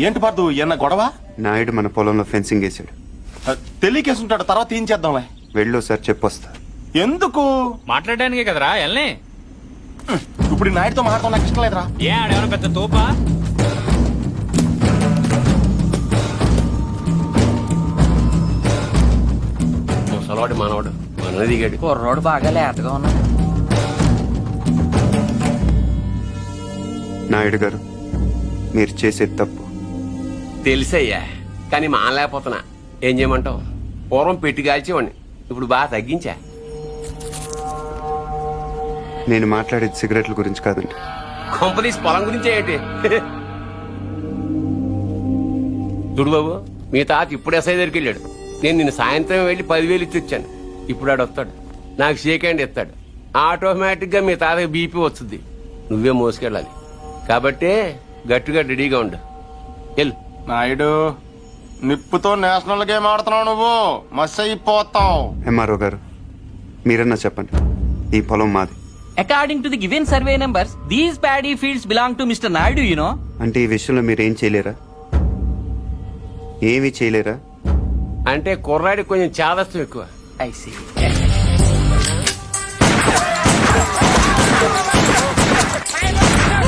ఏంటి పద్దు ఎన్న గొడవ? నాయుడు మన పొలంలో ఫెన్సింగ్ వేసాడు. తెలియకేసుంటాడు, తర్వాత ఏం చేద్దాంలే. వెళ్ళు సార్, చెప్పొస్తా. ఎందుకు? మాట్లాడడానికే కదరా ఎల్ని. ఇప్పుడు ఈ నాయుడుతో మాట్లాడటం నాకు ఇష్టం లేదురా. ఏ ఆడేమన్నా పెద్ద తోపా? ముసలాడు మనవాడు మన దిగాడు. కుర్రోడు బాగా లేతగా ఉన్నాడు. నాయుడు గారు, మీరు చేసేది తప్పు. తెలుసయ్యా, కానీ మానలేకపోతున్నా. ఏం చేయమంటావు? పూర్వం పెట్టి కాల్చేవాడిని, ఇప్పుడు బాగా తగ్గించా. నేను మాట్లాడేది సిగరెట్ల గురించి కాదండి. కొంపదీసి పొలం గురించే ఏంటి? చూడు బాబు, మీ తాత ఇప్పుడు ఎస్ఐ దగ్గరికి వెళ్ళాడు. నేను నిన్న సాయంత్రం వెళ్ళి 10,000 ఇచ్చి వచ్చాను. ఇప్పుడు ఆడు వస్తాడు, నాకు షేక్ హ్యాండ్ ఇస్తాడు. ఆటోమేటిక్ గా మీ తాతకి బీపీ వస్తుంది. నువ్వే మోసుకెళ్ళాలి కాబట్టి గట్టిగా రెడీగా ఉండు. వెళ్ళు. నాయుడు, నిప్పుతో నేషనల్ గేమ్ ఆడుతున్నావు నువ్వు, మస్ అయిపోతావు. ఎంఆర్ఓ గారు, మీరన్నా చెప్పండి, ఈ పొలం మాది. According to the given survey numbers, these paddy fields belong to Mr. Naidu, you know. అంటే ఈ విషయంలో మీరేం చేయలేరా? ఏమీ చేయలేరా? అంటే కుర్రాడికి కొంచెం చాదస్తం ఎక్కువ. I see.